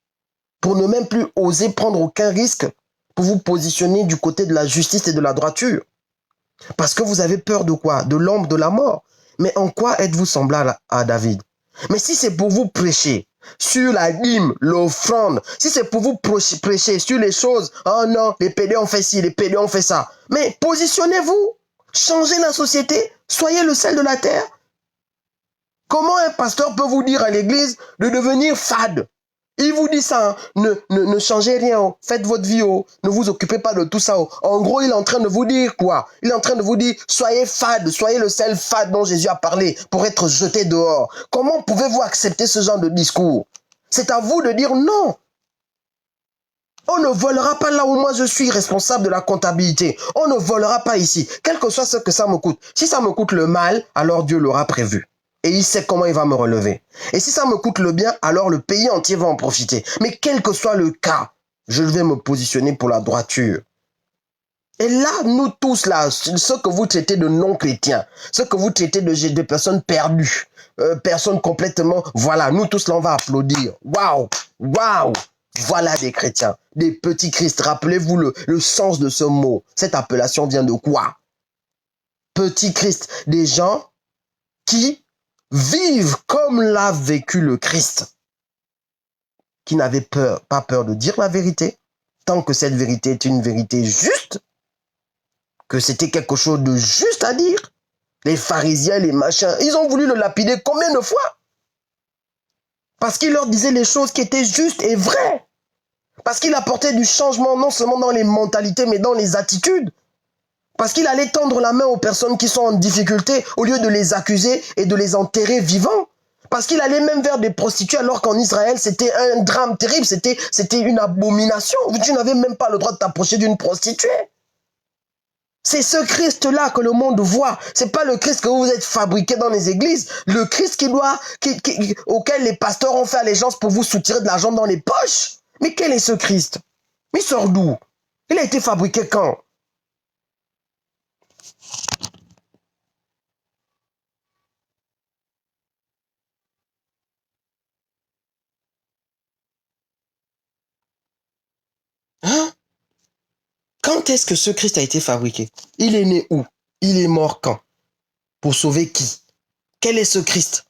Pour ne même plus oser prendre aucun risque pour vous positionner du côté de la justice et de la droiture. Parce que vous avez peur de quoi? De l'ombre de la mort. Mais en quoi êtes-vous semblable à David? Mais si c'est pour vous prêcher sur la dîme, l'offrande, si c'est pour vous prêcher sur les choses, oh non, les pédés ont fait ci, les pédés ont fait ça. Mais positionnez-vous, changez la société, soyez le sel de la terre. Comment un pasteur peut vous dire à l'église de devenir fade? Il vous dit ça, hein. Ne changez rien, oh. Faites votre vie, oh. Ne vous occupez pas de tout ça. Oh. En gros, il est en train de vous dire quoi? Il est en train de vous dire, soyez fade, soyez le sel fade dont Jésus a parlé pour être jeté dehors. Comment pouvez-vous accepter ce genre de discours? C'est à vous de dire non. On ne volera pas là où moi je suis responsable de la comptabilité. On ne volera pas ici, quel que soit ce que ça me coûte. Si ça me coûte le mal, alors Dieu l'aura prévu. Et il sait comment il va me relever. Et si ça me coûte le bien, alors le pays entier va en profiter. Mais quel que soit le cas, je vais me positionner pour la droiture. Et là, nous tous là, ceux que vous traitez de non-chrétiens, ceux que vous traitez de personnes perdues, personnes complètement, voilà, nous tous là, on va applaudir. Waouh, waouh. Voilà des chrétiens, des petits Christ. Rappelez-vous le sens de ce mot. Cette appellation vient de quoi? Petit Christ, des gens qui vivent comme l'a vécu le Christ, qui n'avaient pas peur de dire la vérité, tant que cette vérité est une vérité juste, que c'était quelque chose de juste à dire. Les pharisiens, les machins, ils ont voulu le lapider combien de fois? Parce qu'il leur disait les choses qui étaient justes et vraies. Parce qu'il apportait du changement non seulement dans les mentalités, mais dans les attitudes. Parce qu'il allait tendre la main aux personnes qui sont en difficulté au lieu de les accuser et de les enterrer vivants. Parce qu'il allait même vers des prostituées alors qu'en Israël, c'était un drame terrible, c'était une abomination. Tu n'avais même pas le droit de t'approcher d'une prostituée. C'est ce Christ-là que le monde voit. C'est pas le Christ que vous êtes fabriqué dans les églises. Le Christ auquel les pasteurs ont fait allégeance pour vous soutirer de l'argent dans les poches. Mais quel est ce Christ? Il sort d'où? Il a été fabriqué quand? Hein? Quand est-ce que ce Christ a été fabriqué? Il est né où? Il est mort quand? Pour sauver qui? Quel est ce Christ?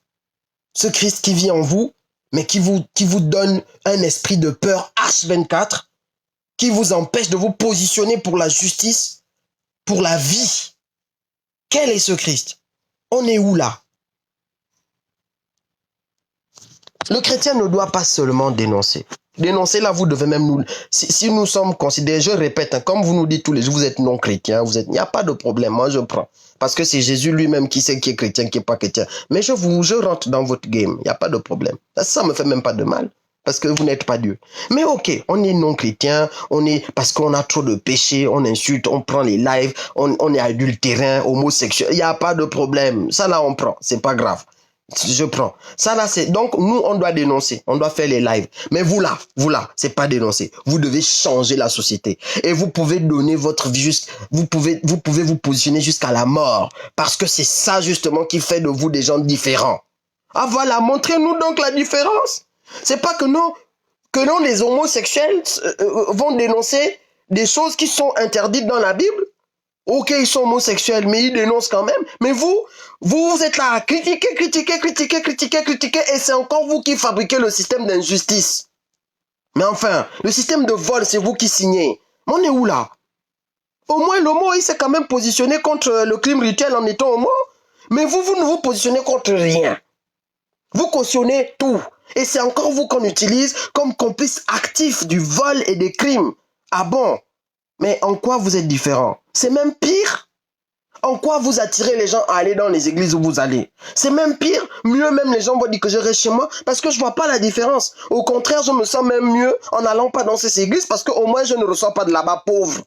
Ce Christ qui vit en vous, mais qui vous donne un esprit de peur H24, qui vous empêche de vous positionner pour la justice, pour la vie. Quel est ce Christ? On est où là? Le chrétien ne doit pas seulement dénoncer. Dénoncer, là, vous devez même nous... Si nous sommes considérés, je répète, hein, comme vous nous dites tous les jours, vous êtes non chrétien, il n'y a pas de problème, moi je prends. Parce que c'est Jésus lui-même qui sait qui est chrétien, qui n'est pas chrétien. Mais je rentre dans votre game, il n'y a pas de problème. Ça me fait même pas de mal, parce que vous n'êtes pas Dieu. Mais ok, on est non chrétien, parce qu'on a trop de péchés, on insulte, on prend les lives, on est adultérin, homosexuel, il n'y a pas de problème. Ça là, on prend, c'est pas grave. Je prends. Ça là, c'est... Donc, nous, on doit dénoncer. On doit faire les lives. Mais vous là, c'est pas dénoncer. Vous devez changer la société. Et vous pouvez donner votre vie juste... Vous pouvez vous positionner jusqu'à la mort. Parce que c'est ça, justement, qui fait de vous des gens différents. Ah voilà, montrez-nous donc la différence. C'est pas que non, les homosexuels vont dénoncer des choses qui sont interdites dans la Bible. Ok, ils sont homosexuels, mais ils dénoncent quand même. Mais vous êtes là à critiquer, et c'est encore vous qui fabriquez le système d'injustice. Mais enfin, le système de vol, c'est vous qui signez. Mais on est où là? Au moins, l'homo, il s'est quand même positionné contre le crime rituel en étant homo. Mais vous ne vous positionnez contre rien. Vous cautionnez tout. Et c'est encore vous qu'on utilise comme complice actif du vol et des crimes. Ah bon? Mais en quoi vous êtes différent? C'est même pire. En quoi vous attirez les gens à aller dans les églises où vous allez? C'est même pire. Mieux même, les gens vont dire que je reste chez moi parce que je vois pas la différence. Au contraire, je me sens même mieux en n'allant pas dans ces églises parce qu'au moins je ne reçois pas de là-bas pauvre.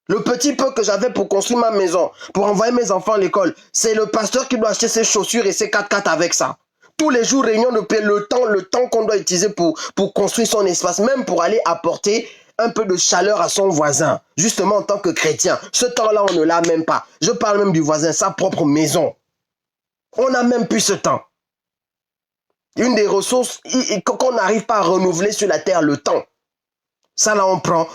Le petit peu que j'avais pour construire ma maison, pour envoyer mes enfants à l'école, c'est le pasteur qui doit acheter ses chaussures et ses 4x4 avec ça. Tous les jours, réunion de paix, le temps qu'on doit utiliser pour construire son espace, même pour aller apporter un peu de chaleur à son voisin, justement en tant que chrétien. Ce temps-là, on ne l'a même pas. Je parle même du voisin, sa propre maison. On n'a même plus ce temps. Une des ressources qu'on n'arrive pas à renouveler sur la terre, le temps. Ça là,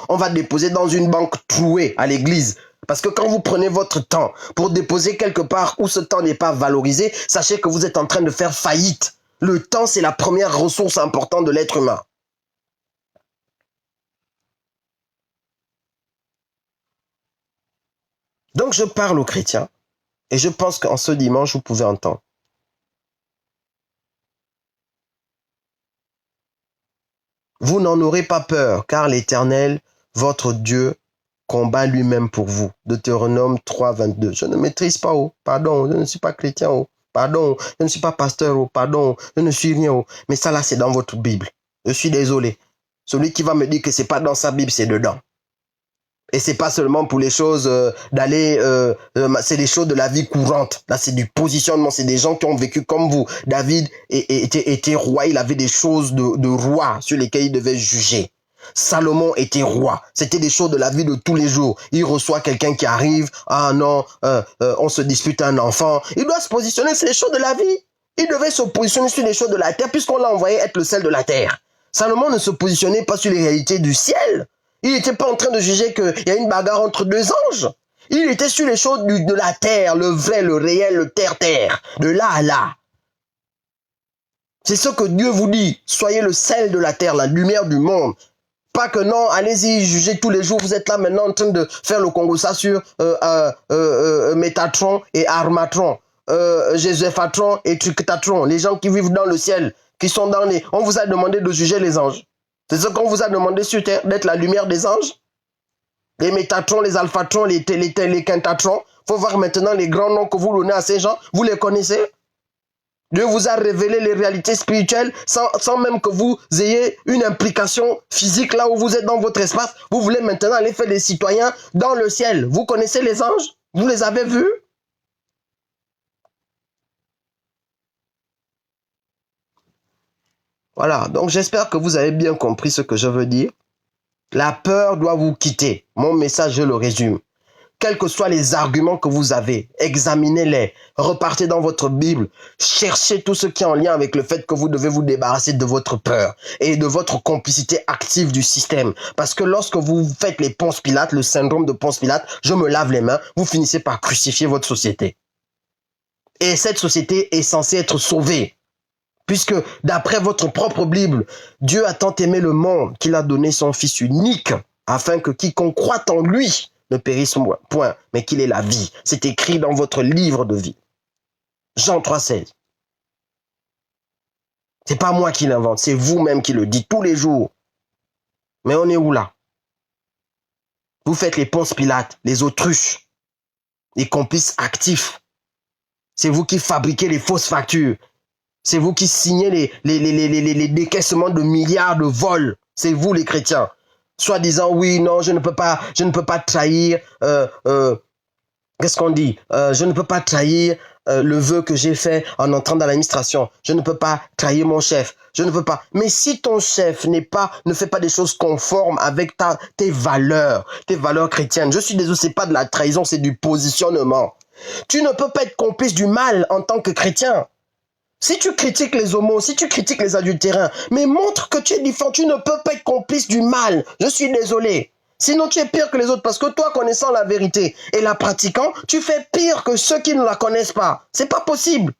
on va déposer dans une banque trouée à l'église. Parce que quand vous prenez votre temps pour déposer quelque part où ce temps n'est pas valorisé, sachez que vous êtes en train de faire faillite. Le temps, c'est la première ressource importante de l'être humain. Donc, je parle aux chrétiens et je pense qu'en ce dimanche, vous pouvez entendre. Vous n'en aurez pas peur, car l'Éternel, votre Dieu, combat lui-même pour vous. Deutéronome 3, 22. Je ne maîtrise pas, oh, pardon, je ne suis pas chrétien, oh, pardon, je ne suis pas pasteur, oh, pardon, je ne suis rien, oh. Mais ça là, c'est dans votre Bible. Je suis désolé. Celui qui va me dire que c'est pas dans sa Bible, c'est dedans. Et c'est pas seulement pour les choses c'est les choses de la vie courante. Là, c'est du positionnement. C'est des gens qui ont vécu comme vous. David était roi. Il avait des choses de roi sur lesquelles il devait juger. Salomon était roi. C'était des choses de la vie de tous les jours. Il reçoit quelqu'un qui arrive. Ah non, on se dispute un enfant. Il doit se positionner sur les choses de la vie. Il devait se positionner sur les choses de la terre puisqu'on l'a envoyé être le sel de la terre. Salomon ne se positionnait pas sur les réalités du ciel. Il n'était pas en train de juger qu'il y a une bagarre entre deux anges. Il était sur les choses de la terre, le vrai, le réel, le terre-terre, de là à là. C'est ce que Dieu vous dit. Soyez le sel de la terre, la lumière du monde. Pas que non, allez-y, jugez tous les jours. Vous êtes là maintenant en train de faire le Congossa sur Métatron et Armatron, Joséphatron et Trictatron. Les gens qui vivent dans le ciel, qui sont dans les... On vous a demandé de juger les anges. C'est ce qu'on vous a demandé sur terre, d'être la lumière des anges. Les métatrons, les alphatrons, les quintatrons. Il faut voir maintenant les grands noms que vous donnez à ces gens. Vous les connaissez? Dieu vous a révélé les réalités spirituelles sans même que vous ayez une implication physique là où vous êtes dans votre espace. Vous voulez maintenant aller faire des citoyens dans le ciel. Vous connaissez les anges? Vous les avez vus? Voilà, donc j'espère que vous avez bien compris ce que je veux dire. La peur doit vous quitter. Mon message, je le résume. Quels que soient les arguments que vous avez, examinez-les, repartez dans votre Bible, cherchez tout ce qui est en lien avec le fait que vous devez vous débarrasser de votre peur et de votre complicité active du système. Parce que lorsque vous faites les Ponce Pilate, le syndrome de Ponce Pilate, je me lave les mains, vous finissez par crucifier votre société. Et cette société est censée être sauvée. Puisque d'après votre propre Bible, Dieu a tant aimé le monde qu'il a donné son Fils unique afin que quiconque croit en lui ne périsse point, mais qu'il ait la vie. C'est écrit dans votre livre de vie. Jean 3,16. C'est pas moi qui l'invente, c'est vous-même qui le dites tous les jours. Mais on est où là? Vous faites les Ponce Pilate, les autruches, les complices actifs. C'est vous qui fabriquez les fausses factures. C'est vous qui signez les décaissements de milliards de vols. C'est vous les chrétiens. Soit disant oui, non, je ne peux pas trahir. Qu'est-ce qu'on dit? Je ne peux pas trahir le vœu que j'ai fait en entrant dans l'administration. Je ne peux pas trahir mon chef. Je ne peux pas. Mais si ton chef ne fait pas des choses conformes avec tes valeurs chrétiennes, je suis désolé, c'est pas de la trahison, c'est du positionnement. Tu ne peux pas être complice du mal en tant que chrétien. Si tu critiques les homos, si tu critiques les adultérins, mais montre que tu es différent, tu ne peux pas être complice du mal. Je suis désolé. Sinon, tu es pire que les autres parce que toi, connaissant la vérité et la pratiquant, tu fais pire que ceux qui ne la connaissent pas. C'est pas possible.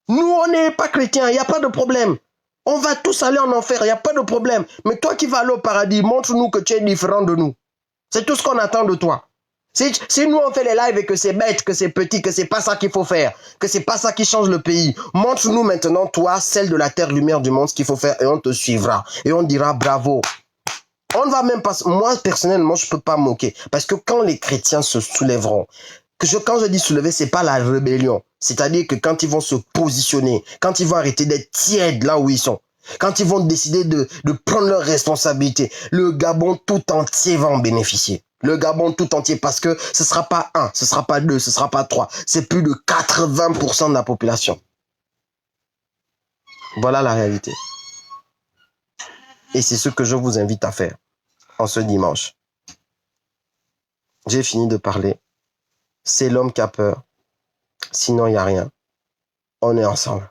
Nous, on n'est pas chrétiens, il n'y a pas de problème. On va tous aller en enfer, il n'y a pas de problème. Mais toi qui vas aller au paradis, montre-nous que tu es différent de nous. C'est tout ce qu'on attend de toi. Si nous on fait les lives et que c'est bête, que c'est petit, que c'est pas ça qu'il faut faire, que c'est pas ça qui change le pays, montre-nous maintenant, toi, celle de la terre, lumière du monde, ce qu'il faut faire et on te suivra. Et on dira bravo. On ne va même pas... Moi, personnellement, je peux pas moquer. Parce que quand les chrétiens se soulèveront, quand je dis soulever, c'est pas la rébellion. C'est-à-dire que quand ils vont se positionner, quand ils vont arrêter d'être tièdes là où ils sont, quand ils vont décider de prendre leurs responsabilités, le Gabon tout entier va en bénéficier. Le Gabon tout entier, parce que ce sera pas 1, ce sera pas 2, ce sera pas 3. C'est plus de 80% de la population. Voilà la réalité. Et c'est ce que je vous invite à faire en ce dimanche. J'ai fini de parler. C'est l'homme qui a peur. Sinon, il n'y a rien. On est ensemble.